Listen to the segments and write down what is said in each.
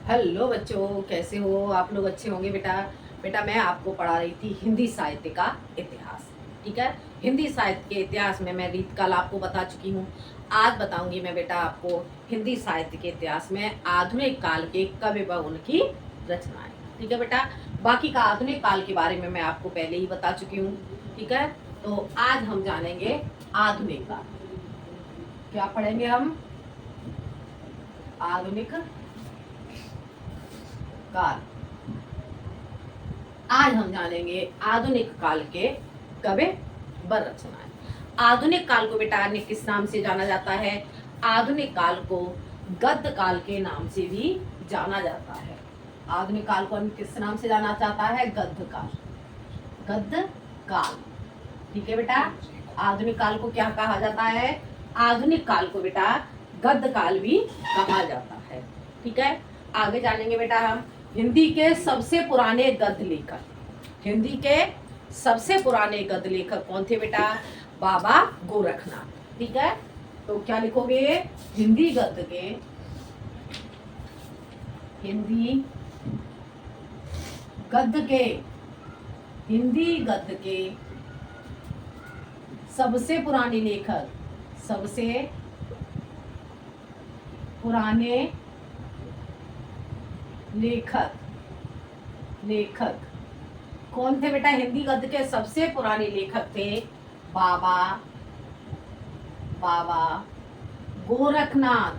Hello बच्चों, कैसे हो आप लोग? अच्छे होंगे बेटा। बेटा मैं आपको पढ़ा रही थी हिंदी साहित्य का इतिहास। ठीक है, हिंदी साहित्य के इतिहास में मैं रीतकाल आपको बता चुकी हूँ। आज बताऊंगी मैं बेटा आपको हिंदी साहित्य के इतिहास में आधुनिक काल के कवि व उनकी रचनाएं। ठीक है बेटा, बाकी का आधुनिक काल के बारे में मैं आपको पहले ही बता चुकी हूँ। ठीक है, तो आज हम जानेंगे आधुनिक काल। क्या पढ़ेंगे हम? आधुनिक काल। आज हम जानेंगे आधुनिक काल के कवि व रचनाएं। आधुनिक काल को बेटा अन्य किस नाम से जाना जाता है? आधुनिक काल को गद्य काल के नाम से भी जाना जाता है। आधुनिक काल को अन्य किस नाम से जाना जाता है? गद्य काल। गद्य काल। ठीक है बेटा, आधुनिक काल को क्या कहा जाता है? आधुनिक काल को बेटा गद्य काल भी कहा जाता है। ठीक है, आगे जानेंगे बेटा हम हिंदी के सबसे पुराने गद्य लेखक। हिंदी के सबसे पुराने गद्य लेखक कौन थे बेटा? बाबा गोरखनाथ। ठीक है, तो क्या लिखोगे? हिंदी गद्य के, हिंदी गद्य के, हिंदी गद्य के सबसे पुराने लेखक, सबसे पुराने लेखक, लेखक कौन थे बेटा? हिंदी गद्य के सबसे पुराने लेखक थे बाबा बाबा गोरखनाथ।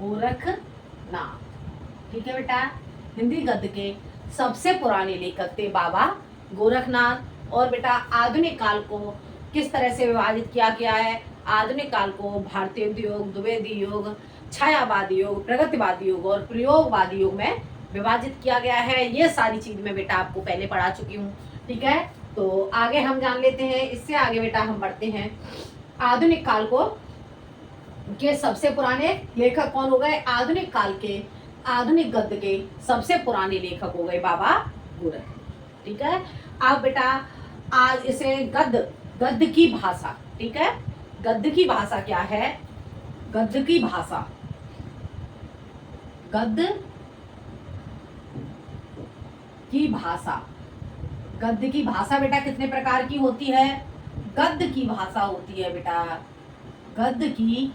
गोरखनाथ। ठीक है बेटा, हिंदी गद्य के सबसे पुराने लेखक थे बाबा गोरखनाथ। और बेटा आधुनिक काल को किस तरह से विभाजित किया गया है? आधुनिक काल को भारतीय योग, द्विवेदी योग, छायावादी योग, प्रगतिवादी योग और प्रयोगवादी योग में विभाजित किया गया है। ये सारी चीज मैं बेटा आपको पहले पढ़ा चुकी हूँ। ठीक है, तो आगे हम जान लेते हैं। इससे आगे बेटा हम बढ़ते हैं। आधुनिक काल को के सबसे पुराने लेखक कौन हो गए? आधुनिक काल के, आधुनिक गद्य के सबसे पुराने लेखक हो गए बाबा गोरखनाथ। ठीक है, अब बेटा आज इसे गद्य, गद्य की भाषा। ठीक है, गद्य की भाषा क्या है? गद्य की भाषा, गद्य की भाषा, गद्य की भाषा बेटा कितने प्रकार की होती है? गद्य की भाषा होती है बेटा, गद्य की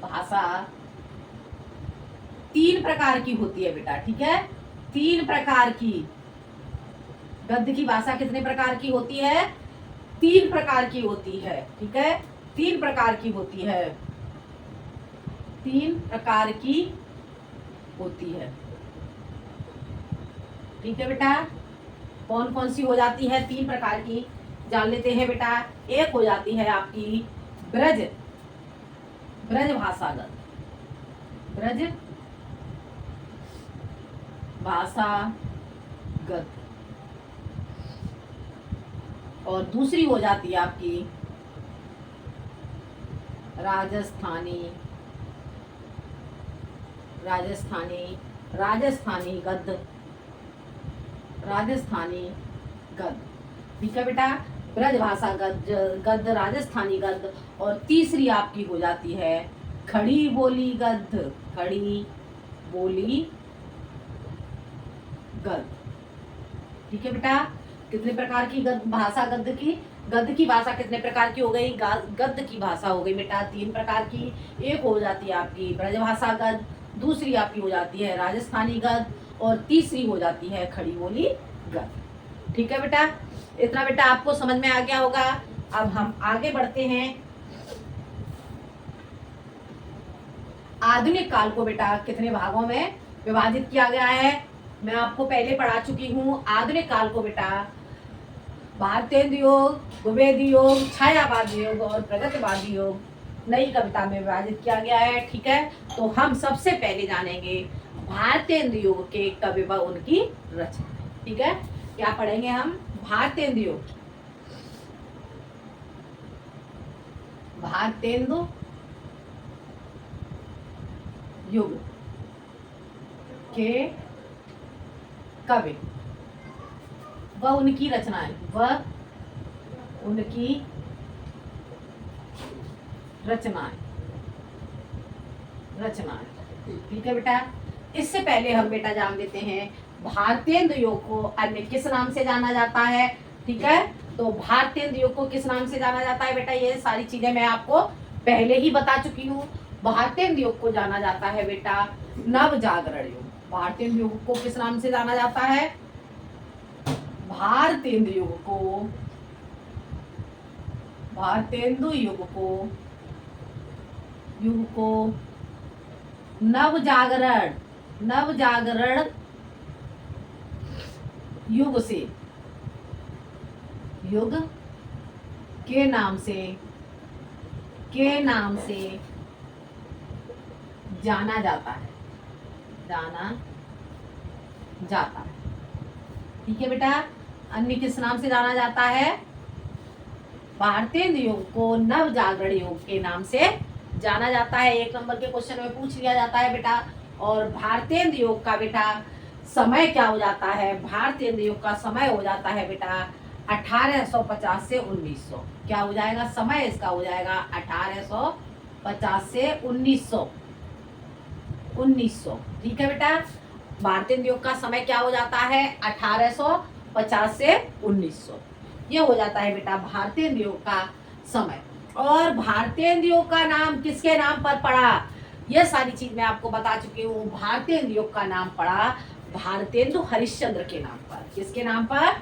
भाषा 3 प्रकार की होती है बेटा। ठीक है, 3 प्रकार की। गद्य की भाषा कितने प्रकार की होती है? 3 प्रकार की होती है। ठीक है, 3 प्रकार की होती है, 3 प्रकार की होती है। ठीक है बेटा, कौन कौन सी हो जाती है? 3 प्रकार की जान लेते हैं बेटा। एक हो जाती है आपकी ब्रज, ब्रज भाषागत, ब्रज भाषागत। और दूसरी हो जाती है आपकी राजस्थानी, राजस्थानी, राजस्थानी गद्य, राजस्थानी गद्य। ठीक है बेटा, ब्रज भाषा गद्य, राजस्थानी गद्य। और तीसरी आपकी हो जाती है खड़ी बोली गद्य, खड़ी बोली गद्य। ठीक है बेटा, कितने प्रकार की भाषा गद्य की? गद्य की भाषा कितने प्रकार की हो गई? गद्य की भाषा हो गई बेटा 3 प्रकार की। एक हो जाती है आपकी ब्रजभाषा गद्य, दूसरी आपकी हो जाती है राजस्थानी गद्य और तीसरी हो जाती है खड़ी बोली गद्य। ठीक है बेटा, इतना बेटा आपको समझ में आ गया होगा। अब हम आगे बढ़ते हैं। आधुनिक काल को बेटा कितने भागों में विभाजित किया गया है? मैं आपको पहले पढ़ा चुकी हूँ। आधुनिक काल को बेटा भारतीय योग, द्विवेदी योग, छायावादी योग और प्रगतिवादी योग नई कविता में विभाजित किया गया है। ठीक है, तो हम सबसे पहले जानेंगे भारतीय योग के कवि व उनकी रचना। ठीक है, क्या पढ़ेंगे हम? भारतीय योग, भारतेंदु युग के कवि व उनकी रचनाएं, व उनकी रचनाएं, रचनाएं। ठीक है बेटा, इससे पहले हम बेटा जान लेते हैं भारतेंदु योग को अन्य किस नाम से जाना जाता है। ठीक है, तो भारतेंदु योग को किस नाम से जाना जाता है बेटा, ये सारी चीजें मैं आपको पहले ही बता चुकी हूँ। भारतेंदु योग को जाना जाता है बेटा नव जागरण योग। भारतेंदु योग को किस नाम से जाना जाता है, भारतेंदु योग को, भारतेंदु योग को नव जागरण युग से, युग के नाम से जाना जाता है, ठीक है बेटा। अन्य किस नाम से जाना जाता है, भारतेंदु योग को नव जागरण योग के नाम से जाना जाता है। 1 नंबर के क्वेश्चन में पूछ लिया जाता है बेटा। और भारतेंदु योग का बेटा समय क्या हो जाता है, भारतेंदु योग का समय हो जाता है बेटा 1850 से 1900। क्या हो जाएगा समय इसका, हो जाएगा 1850 से 1900। ठीक है बेटा, भारतेंदु योग का समय क्या हो जाता है 1850 से 1900, ये हो जाता है बेटा भारतेंदु योग का समय। और भारतेंदु योग का नाम किसके नाम पर पड़ा, यह सारी चीज मैं आपको बता चुकी हूँ। भारतेंदु योग का नाम पड़ा भारतेंदु हरिश्चंद्र के नाम पर। किसके नाम पर,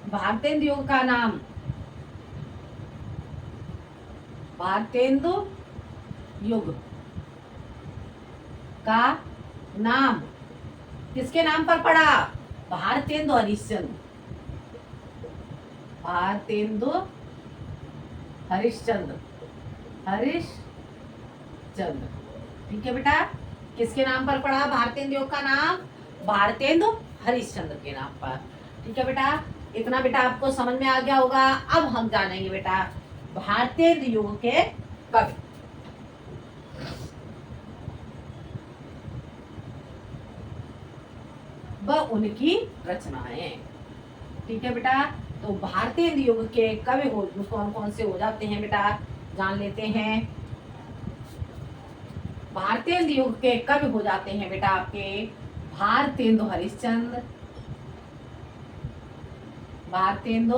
भारतेंदु योग का नाम, भारतेंदु योग का नाम किसके नाम पर पड़ा, भारतेंदु हरिश्चंद्र, भारतेंदु हरिश्चंद्र, ठीक है बेटा। किसके नाम पर पड़ा भारतेंदु योग का नाम, भारतेंदु हरिश्चंद्र के नाम पर। ठीक है बेटा, इतना बेटा आपको समझ में आ गया होगा। अब हम जानेंगे बेटा भारतेंदु योग के कवि। व उनकी रचनाएं। ठीक है बेटा, तो भारतेंदु योग के कवि कौन कौन से हो जाते हैं बेटा, जान लेते हैं। भारतेंदु योग के कवि हो जाते हैं बेटा आपके भारतेंदु हरिश्चंद्र, भारतेंदु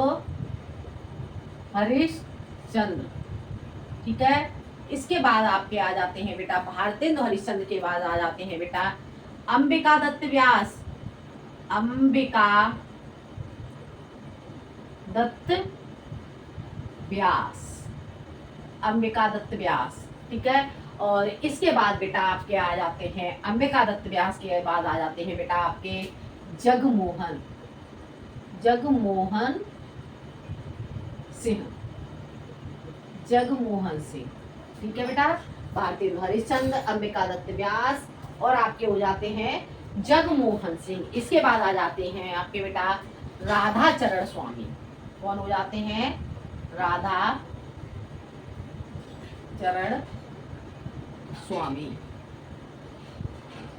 हरिश्चंद्र। ठीक है, इसके बाद आपके आ जाते हैं बेटा, भारतेंदु हरिश्चंद्र के बाद आ जाते हैं बेटा अंबिका दत्त व्यास, अंबिका दत्त व्यास, अंबिका दत्त व्यास। ठीक है, और इसके बाद बेटा आपके आ जाते हैं, अंबिका दत्त व्यास के बाद आ जाते हैं बेटा आपके जगमोहन, जगमोहन सिंह, जगमोहन सिंह। ठीक है बेटा, भारतेंदु हरिश्चंद्र, अंबिका दत्त व्यास और आपके हो जाते हैं जगमोहन सिंह। इसके बाद आ जाते हैं आपके बेटा राधा चरण स्वामी। कौन हो जाते हैं, राधा चरण स्वामी,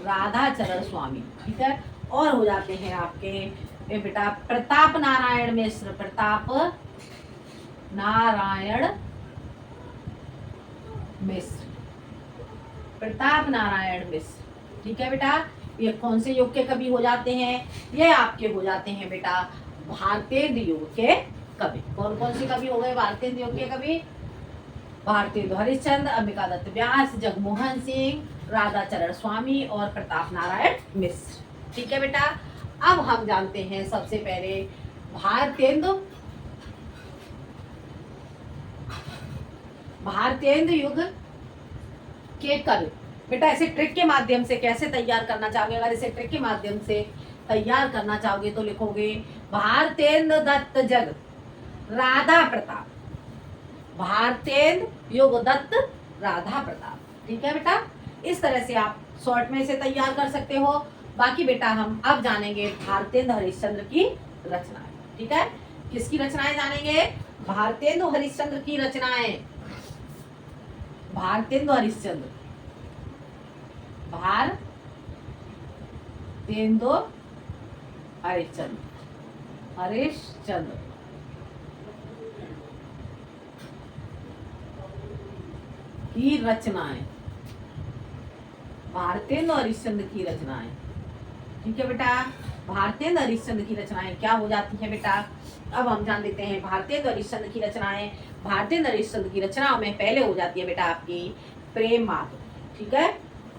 राधा चरण स्वामी। ठीक है, और हो जाते हैं आपके बेटा प्रताप नारायण मिश्र, प्रताप नारायण मिश्र, प्रताप नारायण मिश्र। ठीक है बेटा, ये कौन से योग के कवि हो जाते हैं, ये आपके हो जाते हैं बेटा भारतेंदु योग के कवि। कौन कौन से कवि हो गए भारतेंदु योग के कवि, भारतेंदु हरिश्चंद्र, अंबिका दत्त व्यास, जगमोहन सिंह, राधा चरण स्वामी और प्रताप नारायण मिश्र। ठीक है बेटा, अब हम जानते हैं सबसे पहले भारतेंदु युग के कवि। बेटा ऐसे ट्रिक के माध्यम से कैसे तैयार करना चाहोगे, अगर इसे ट्रिक के माध्यम से तैयार करना चाहोगे तो लिखोगे भारतेंदु दत्त जग राधा प्रताप, भारतेंदु युग दत्त राधा प्रताप। ठीक है बेटा, इस तरह से आप शॉर्ट में इसे तैयार कर सकते हो। बाकी बेटा हम अब जानेंगे भारतेंदु हरिश्चंद्र की रचनाएं। ठीक है, किसकी रचनाएं जानेंगे, भारतेंदु हरिश्चंद्र की रचनाएं। भारतेंदु हरिश्चंद्र, भारतेंदु हरिश्चंद्र, हरिश्चंद्र की रचनाएं, भारतेंदु हरिश्चंद्र की रचनाएं। ठीक है बेटा, भारतेंदु हरिश्चंद्र की रचनाएं क्या हो जाती है बेटा, अब हम जान लेते हैं भारतेंदु हरिश्चंद्र की रचनाएं। भारतेंदु हरिश्चंद्र की रचनाओं में पहले हो जाती है बेटा आपकी प्रेम माधुरी। ठीक है,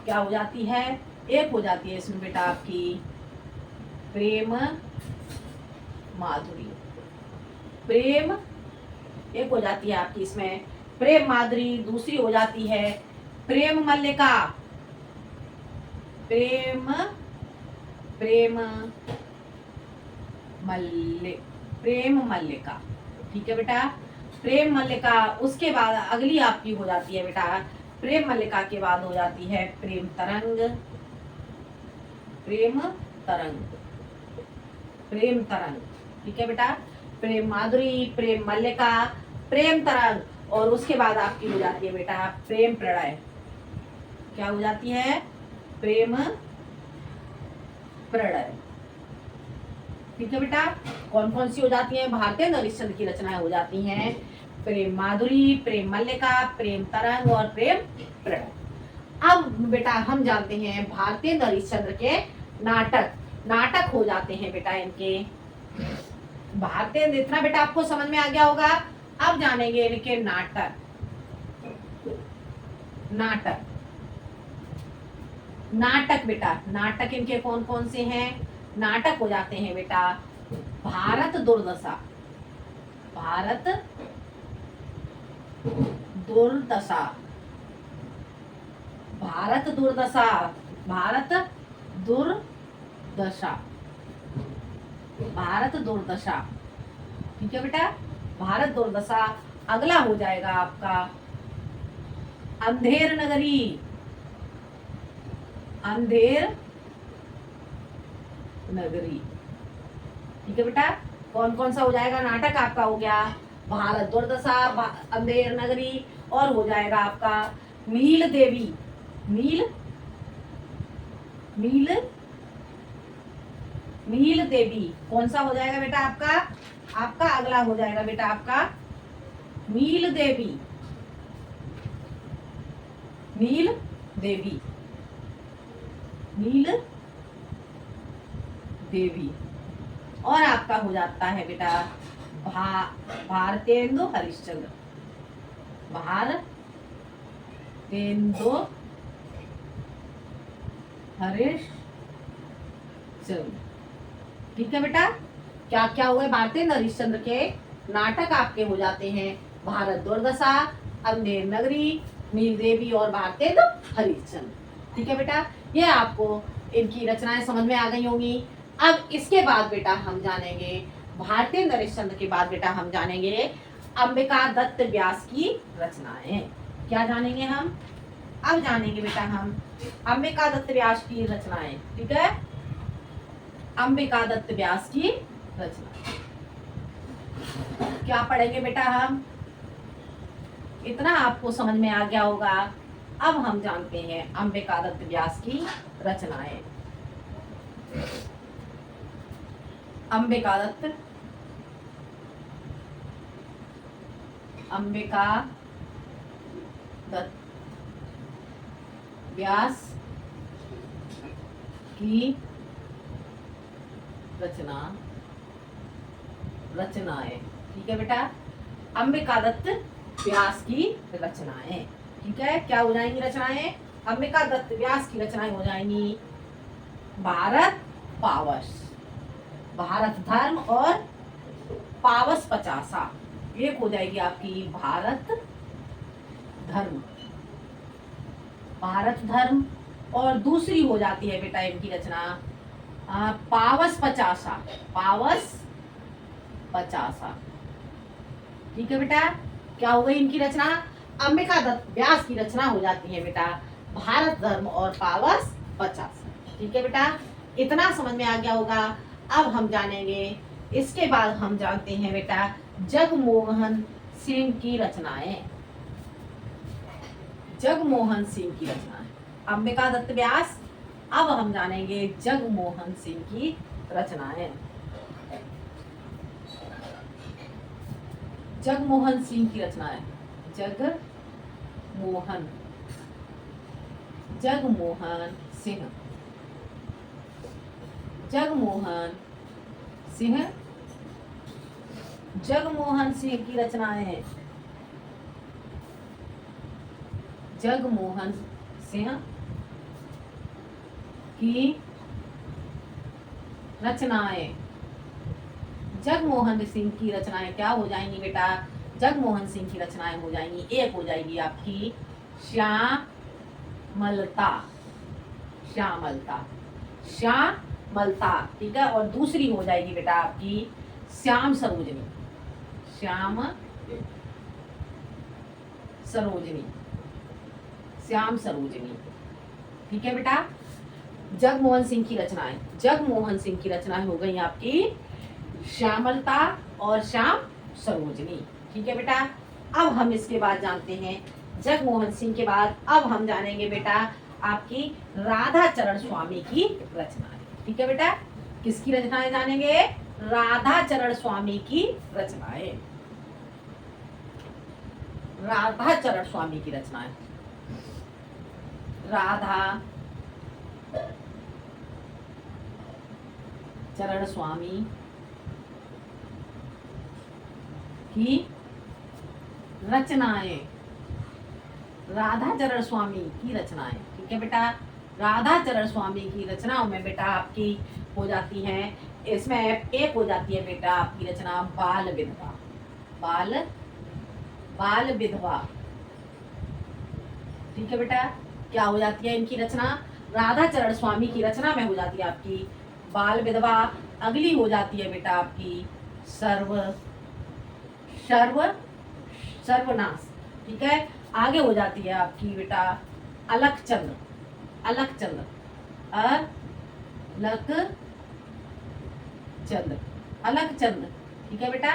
क्या हो जाती है, एक हो जाती है इसमें बेटा आपकी प्रेम माधुरी। प्रेम एक हो जाती है आपकी इसमें प्रेम माधुरी, दूसरी हो जाती है प्रेम मल्लिका। प्रेम प्रेम प्रेम मल्लिका। ठीक है बेटा, प्रेम मल्लिका। उसके बाद अगली आपकी हो जाती है बेटा प्रेम मल्लिका के बाद हो जाती है प्रेम तरंग। प्रेम तरंग, प्रेम तरंग। ठीक है बेटा, प्रेम माधुरी, प्रेम मल्लिका, प्रेम तरंग, और उसके बाद आपकी हो जाती है बेटा प्रेम प्रलय। क्या हो जाती है, प्रेम प्रलय। ठीक है बेटा, कौन कौन सी हो जाती हैं, भारतेंदु हरिश्चंद्र की रचनाएं हो जाती हैं प्रेम माधुरी, प्रेम मल्लिका, प्रेम तरंग और प्रेम प्रलय। अब बेटा हम जानते हैं भारतेंदु हरिश्चंद्र के नाटक। नाटक हो जाते हैं बेटा इनके भारतेंदु, इतना बेटा आपको समझ में आ गया होगा। अब जानेंगे इनके नाटक। नाटक नाटक बेटा, नाटक इनके कौन कौन से हैं, नाटक हो जाते हैं बेटा भारत दुर्दशा। भारत दुर्दशा, भारत दुर्दशा, भारत दुर्दशा, भारत दुर्दशा। ठीक है बेटा, भारत दुर्दशा। अगला हो जाएगा आपका अंधेर नगरी। अंधेर नगरी। ठीक है बेटा, कौन कौन सा हो जाएगा, नाटक आपका हो गया भारत दुर्दशा, अंधेर नगरी, और हो जाएगा आपका नील देवी। नील नील नील देवी कौन सा हो जाएगा बेटा आपका, आपका अगला हो जाएगा बेटा आपका नील देवी। नील देवी, नील देवी, और आपका हो जाता है बेटा भारतेंदु हरिश्चंद्र। भारतेंदु हरिश्चंद्र। ठीक है बेटा, क्या क्या हुए, भारतेंदु हरिश्चंद्र के नाटक आपके हो जाते हैं भारत दुर्दशा, अंधेर नगरी, नील देवी और भारतेंदु हरिश्चंद्र। ठीक है बेटा, ये आपको इनकी रचनाएं समझ में आ गई होंगी। अब इसके बाद बेटा हम जानेंगे भारतेंदु हरिश्चंद्र के बाद बेटा हम जानेंगे अंबिका दत्त व्यास की रचनाएं। क्या जानेंगे हम, अब जानेंगे बेटा हम अंबिका दत्त व्यास की रचनाएं। ठीक है, अंबिका दत्त व्यास की रचना क्या पढ़ेंगे बेटा हम, इतना आपको समझ में आ गया होगा। अब हम जानते हैं अंबिका दत्त व्यास की रचनाएं। अंबिका दत्त व्यास की रचनाएं। ठीक है बेटा, अंबिका दत्त व्यास की रचनाएं। ठीक है, क्या हो जाएंगी रचनाएं, अंबिका दत्त व्यास की रचनाएं हो जाएंगी भारत पावस, भारत धर्म और पावस 50। एक हो जाएगी आपकी भारत धर्म, भारत धर्म, और दूसरी हो जाती है बेटा इनकी रचना पावस 50। पावस 50। ठीक है बेटा, क्या हो गई इनकी रचना, अंबिका दत्त व्यास की रचना हो जाती है बेटा भारत धर्म और पावस 50। ठीक है बेटा, इतना समझ में आ गया होगा। अब हम जानेंगे, इसके बाद हम जानते हैं बेटा जगमोहन सिंह की रचनाएं। जगमोहन सिंह की रचनाएं, अंबिका दत्त व्यास, अब हम जानेंगे जगमोहन सिंह की रचनाएं। जगमोहन सिंह की रचनाएं, जगमोहन जगमोहन सिंह, जगमोहन सिंह, जगमोहन सिंह की रचनाएं, जगमोहन सिंह की रचनाएं, जगमोहन सिंह की रचनाएं क्या हो जाएंगी बेटा? जगमोहन सिंह की रचनाएं हो जाएंगी, एक हो जाएगी आपकी श्यामलता, श्यामलता, श्यामलता, ठीक है। और दूसरी हो जाएगी बेटा आपकी श्याम सरोजनी, श्याम सरोजनी, श्याम सरोजनी, ठीक है बेटा। जगमोहन सिंह की रचनाएं, जगमोहन सिंह की रचनाएं हो गई आपकी श्यामलता और श्याम सरोजनी, ठीक है बेटा। अब हम इसके बाद जानते हैं, जगमोहन सिंह के बाद अब हम जानेंगे बेटा आपकी राधा चरण स्वामी की रचनाएं, ठीक है बेटा। किसकी रचनाएं जानेंगे? राधा चरण स्वामी की रचनाएं, राधा चरण स्वामी की रचनाएं, राधा चरण स्वामी की रचनाएं, राधा चरण स्वामी की रचनाएं, ठीक है बेटा। राधा चरण स्वामी की रचनाओं में बेटा आपकी हो जाती हैं, इसमें एक हो जाती है बेटा आपकी रचना बाल विधवा, बाल बाल विधवा, ठीक है बेटा। क्या हो जाती है इनकी रचना? राधा चरण स्वामी की रचना में हो जाती है आपकी बाल विधवा। अगली हो जाती है बेटा आपकी सर्व सर्व सर्वनाश, ठीक है। आगे हो जाती है आपकी बेटा अलकचंद्र, अलकचंद्र, अलकचंद्र, अलकचंद्र, ठीक है बेटा,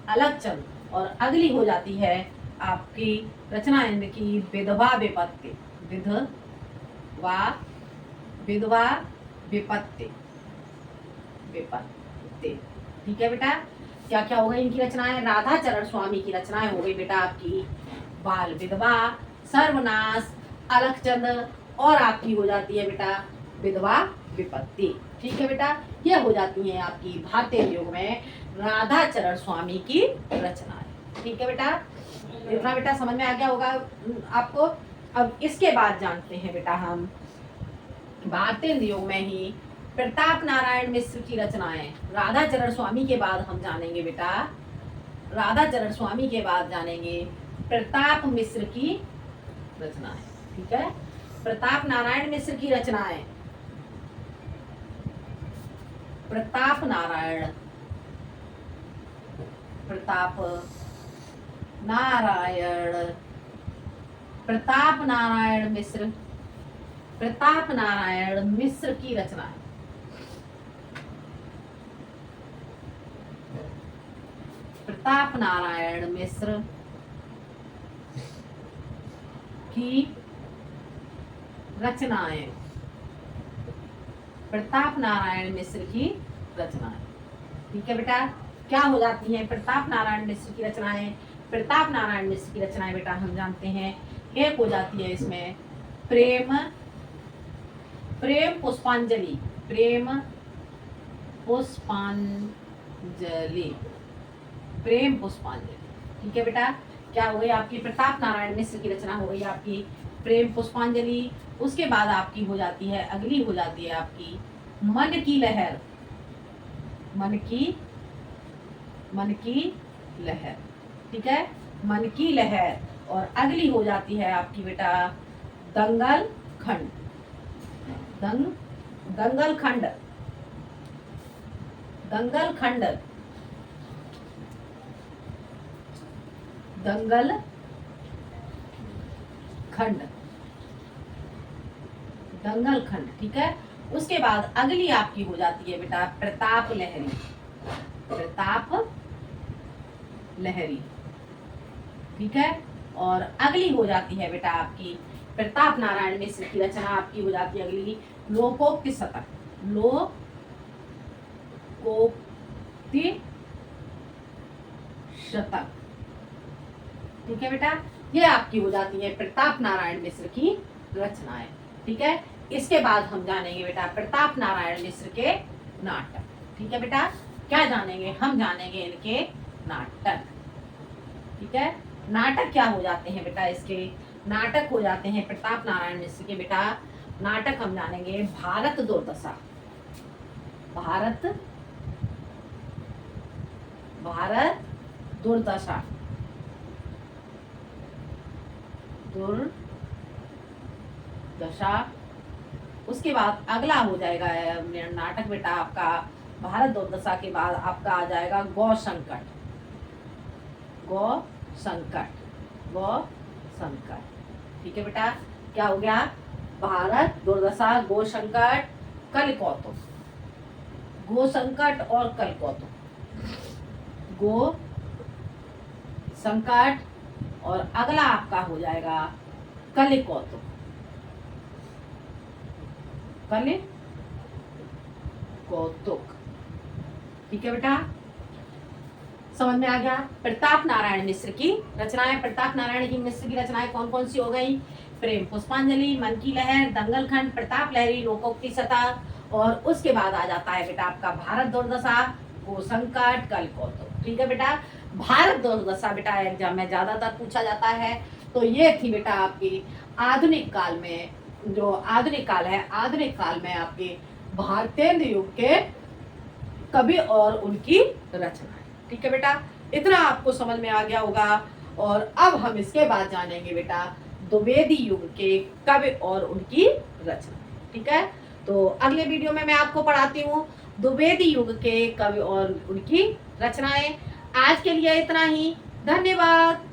अलकचंद्र। और अगली हो जाती है आपकी रचना इनकी विधवा विपत्ति, विधवा विधवा विपत्ति, विपत्ति, ठीक है बेटा। क्या क्या हो गई इनकी रचनाएं? राधा चरण स्वामी की रचनाएं हो गई बेटा आपकी बाल विधवा, सर्वनाश, अलकचंद्र और आपकी हो जाती है बेटा विधवा विपत्ति, ठीक है बेटा। ये हो जाती है आपकी भारतीय युग में राधा चरण स्वामी की रचनाएं, ठीक है बेटा। इतना बेटा समझ में आ गया होगा आपको। अब इसके बाद जानते हैं बेटा हम भारतीय युग में ही प्रताप नारायण मिश्र की रचनाएं। राधा चरण स्वामी के बाद हम जानेंगे बेटा, राधा चरण स्वामी के बाद जानेंगे प्रताप मिश्र की रचनाएं, ठीक है। प्रताप नारायण मिश्र की रचनाएं, प्रताप नारायण, प्रताप नारायण, प्रताप नारायण मिश्र, प्रताप नारायण मिश्र की रचनाएं, प्रताप नारायण मिश्र की रचनाएं, प्रताप नारायण मिश्र की रचनाएं, ठीक है बेटा। क्या हो जाती हैं प्रताप नारायण मिश्र की रचनाएं? प्रताप नारायण मिश्र की रचनाएं बेटा हम जानते हैं, एक हो जाती है इसमें प्रेम, प्रेम पुष्पांजलि, प्रेम पुष्पांजलि, प्रेम पुष्पांजलि, ठीक है बेटा। क्या हो गई आपकी प्रताप नारायण मिश्र की रचना हो गई आपकी प्रेम पुष्पांजलि। उसके बाद आपकी हो जाती है, अगली हो जाती है आपकी मन की लहर, मन की लहर, ठीक है, मन की लहर। और अगली हो जाती है आपकी बेटा दंगल खंड, दंगल खंड, दंगल खंड, दंगल खंड, दंगल खंड, ठीक है। उसके बाद अगली आपकी हो जाती है बेटा प्रताप लहरी, प्रताप लहरी, ठीक है। और अगली हो जाती है बेटा आपकी प्रताप नारायण मिश्र की रचना आपकी हो जाती है अगली लोकोक्ति शतक, लोकोक्ति शतक, ठीक है बेटा। ये आपकी हो जाती है प्रताप नारायण मिश्र की रचनाएं, ठीक है। इसके बाद हम जानेंगे बेटा प्रताप नारायण मिश्र के नाटक। ठीक है बेटा, क्या जानेंगे, हम जानेंगे इनके नाटक। ठीक है, नाटक क्या हो जाते हैं बेटा इसके, नाटक हो जाते हैं प्रताप नारायण मिश्र के बेटा नाटक हम जानेंगे भारत दुर्दशा। भारत भारत दुर्दशा, दुर्दशा। उसके बाद अगला हो जाएगा नाटक बेटा आपका भारत दुर्दशा के बाद आपका आ जाएगा गौ संकट। गौ संकट, गौ संकट। ठीक है बेटा, क्या हो गया, भारत दुर्दशा, गो संकट, कल कौतुक। गो संकट और कल कौतुक, गो संकट और अगला आपका हो जाएगा कल कौतुक। कल कौतुक। ठीक है बेटा, समझ में आ गया। प्रताप नारायण मिश्र की रचनाएं, प्रताप नारायण की मिश्र की रचनाएं कौन कौन सी हो गई, प्रेम पुष्पांजलि, मन की लहर, दंगल खंड, प्रताप लहरी, लोकोक्ति सतह, और उसके बाद आ जाता है बेटा आपका भारत दुर्दशा, गो संकट, कल कौतुक। ठीक है बेटा, भारत दुर्दशा बेटा एग्जाम में ज्यादातर पूछा जाता है। तो ये थी बेटा आपकी आधुनिक काल में, जो आधुनिक काल है, आधुनिक काल में आपके भारतेंद्र युग के कवि और उनकी रचना। ठीक है बेटा, इतना आपको समझ में आ गया होगा। और अब हम इसके बाद जानेंगे बेटा द्विवेदी युग के कवि और उनकी रचना। ठीक है, तो अगले वीडियो में मैं आपको पढ़ाती हूँ द्विवेदी युग के कवि और उनकी रचनाएं। आज के लिए इतना ही, धन्यवाद।